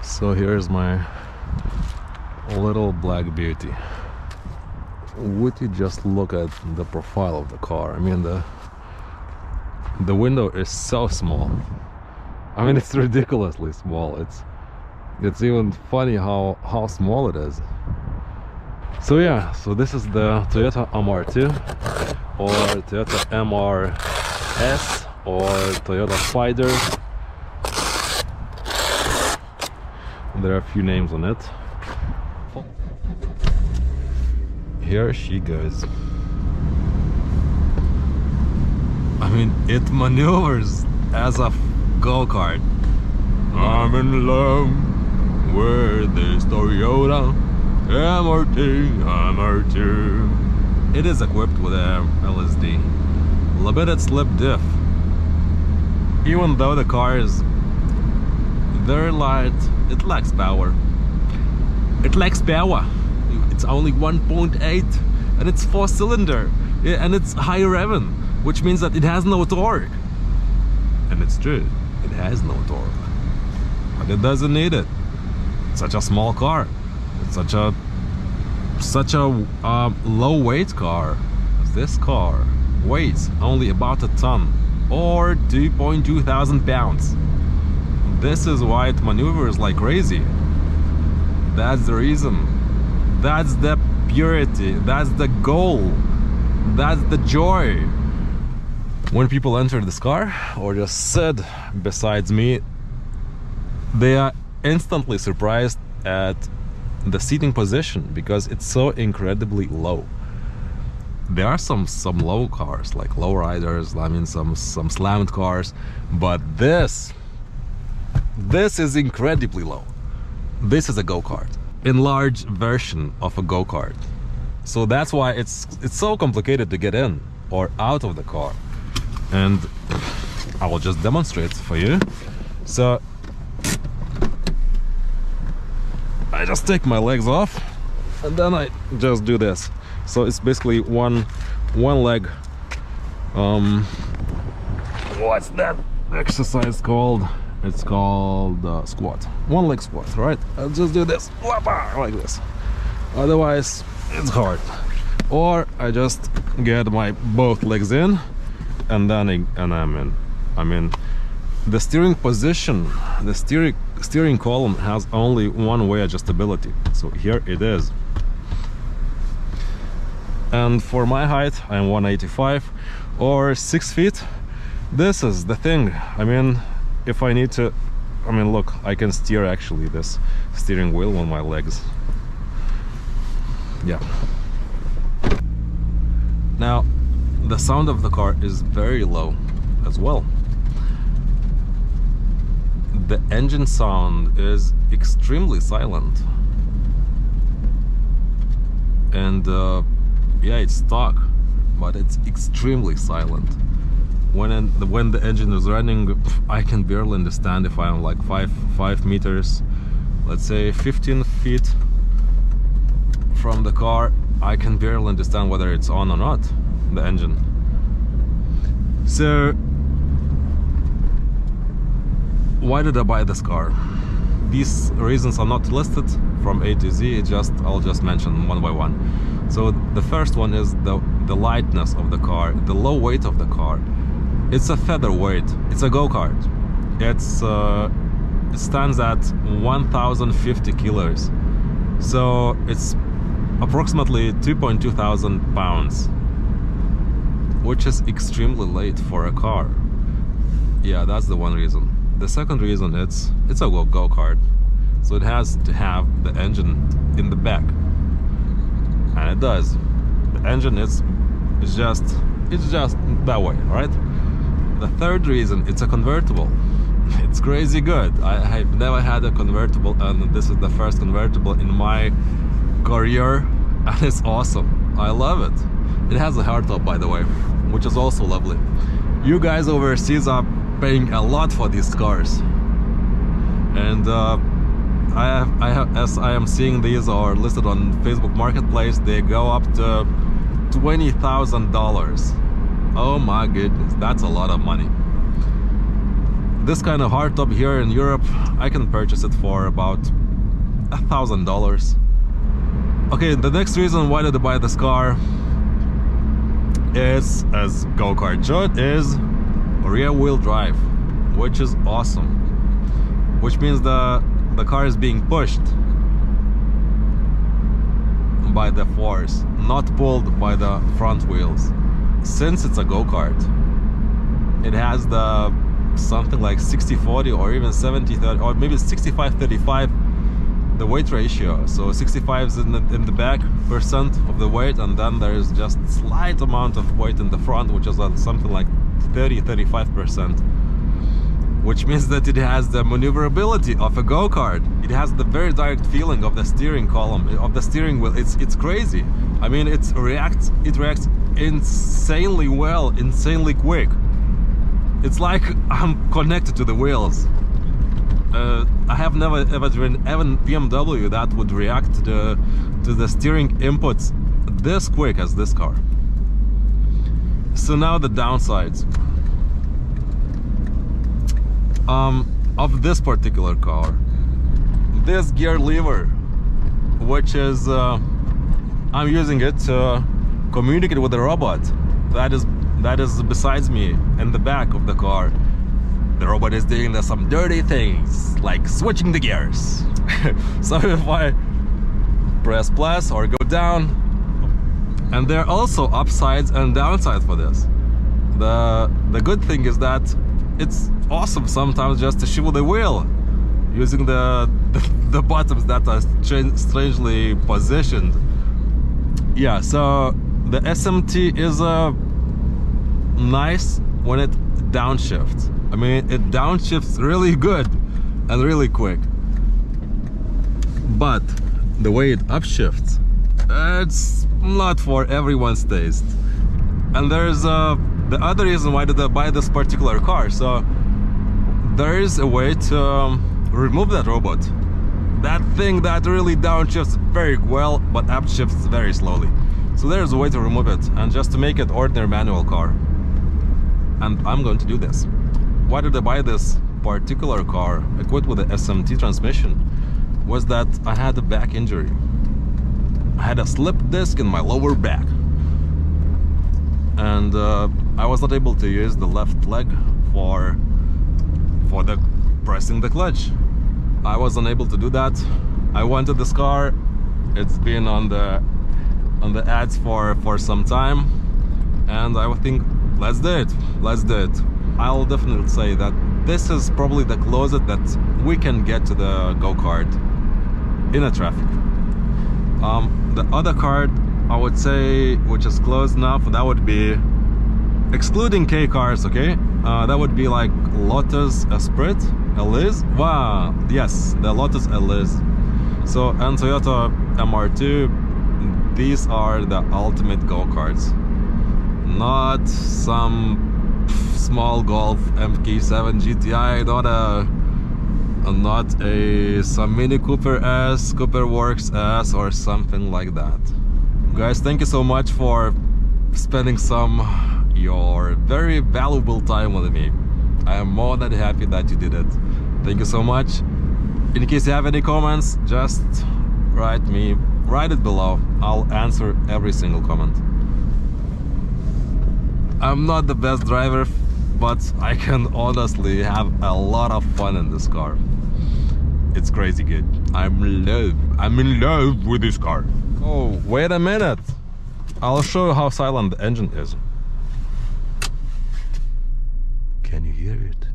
So here's my little black beauty. Would you just look at the profile of the car? I mean, the window is so small. I mean, it's ridiculously small. It's even funny how small it is. So yeah, so this is the Toyota MR2 or Toyota MRS or Toyota Spyder. There are a few names on it. Here she goes. I mean, it maneuvers as a go-kart. I'm in love with this Toyota MR2. It is equipped with a LSD limited slip diff. Even though the car is very light, it lacks power. It lacks power. It's only 1.8 and it's 4-cylinder and it's high revving, which means that it has no torque. And it's true, it has no torque, but it doesn't need it. It's such a small car. It's such a low weight car. This car weighs only about a ton or 2.2 thousand pounds. This is why it maneuvers like crazy. That's the reason. That's the purity. That's the goal. That's the joy. When people enter this car or just sit besides me, they are instantly surprised at the seating position because it's so incredibly low. There are some low cars, like lowriders, I mean some slammed cars, but this is incredibly low. This is a go-kart, enlarged version of a go-kart. So that's why it's so complicated to get in or out of the car. And I will just demonstrate for you. So I just take my legs off and then I just do this. So it's basically one leg. What's that exercise called? It's called squat. One leg squat, right? I'll just do this like this. Otherwise it's hard. Or I just get my both legs in and then I'm in. I mean, the steering position, the steering column has only one-way adjustability. So here it is. And for my height, I'm 185 or 6 feet. This is the thing. I mean, if I need to, I mean, look, I can steer actually this steering wheel on my legs. Yeah. Now, the sound of the car is very low as well. The engine sound is extremely silent. And yeah, it's stock, but it's extremely silent. When the engine is running, I can barely understand if I'm like 5 meters, let's say 15 feet from the car. I can barely understand whether it's on or not, the engine. So why did I buy this car? These reasons are not listed from A to Z. I'll just mention one by one. So the first one is the lightness of the car, the low weight of the car. It's a featherweight. It's a go-kart. It stands at 1,050 kilos. So it's approximately 2.2 thousand pounds, which is extremely light for a car. Yeah, that's the one reason. The second reason, it's a go-kart, so it has to have the engine in the back, and it does. The engine it's just that way, right? The third reason, it's a convertible. It's crazy good. I've never had a convertible, and this is the first convertible in my career, and it's awesome. I love it. It has a hardtop, by the way, which is also lovely. You guys overseas are paying a lot for these cars, and as I am seeing these are listed on Facebook Marketplace, they go up to $20,000. Oh my goodness, that's a lot of money. this kind of hardtop here in Europe, I can purchase it for about $1,000. Okay, the next reason why did I buy this car is, as go-kart should, is rear-wheel drive, which is awesome. Which means the car is being pushed by the force, not pulled by the front wheels. Since it's a go-kart, it has the something like 60-40 or even 70-30 or maybe 65-35 the weight ratio. So 65 is in the back percent of the weight, and then there is just slight amount of weight in the front, which is something like 30-35%, which means that it has the maneuverability of a go-kart. It has the very direct feeling of the steering column, of the steering wheel. It's crazy. I mean, it reacts insanely well, insanely quick. It's like I'm connected to the wheels. I have never ever driven even BMW that would react to the steering inputs this quick as this car. So now the downsides of this particular car. This gear lever, which is I'm using it to communicate with the robot that is besides me in the back of the car. The robot is doing some dirty things, like switching the gears. So if I press plus or go down, and there are also upsides and downsides for this. The good thing is that it's awesome sometimes just to shift the wheel using the buttons that are strangely positioned. Yeah, so the SMT is nice when it downshifts. I mean, it downshifts really good and really quick. But the way it upshifts, it's not for everyone's taste. And there's the other reason why did I buy this particular car. So there is a way to remove that robot. That thing that really downshifts very well, but upshifts very slowly. So there's a way to remove it, and just to make it ordinary manual car. And I'm going to do this. Why did I buy this particular car equipped with the SMT transmission? Was that I had a back injury. I had a slip disc in my lower back, and I was not able to use the left leg for the pressing the clutch. I was unable to do that. I wanted this car. It's been on the ads for some time, and I would think, let's do it. I'll definitely say that this is probably the closest that we can get to the go-kart in a traffic. The other car I would say, which is close enough, that would be, excluding K cars, okay? That would be like Lotus Esprit, Elise. Wow, yes, the Lotus Elise. So, and Toyota MR2, these are the ultimate go-karts. Not some small Golf MK7 GTI, not some Mini Cooper S, Cooper Works S, or something like that. Guys, thank you so much for spending some your very valuable time with me. I am more than happy that you did it. Thank you so much. In case you have any comments, just write it below. I'll answer every single comment. I'm not the best driver, but I can honestly have a lot of fun in this car. It's crazy good. I'm in love with this car. Oh, wait a minute. I'll show you how silent the engine is. Can you hear it?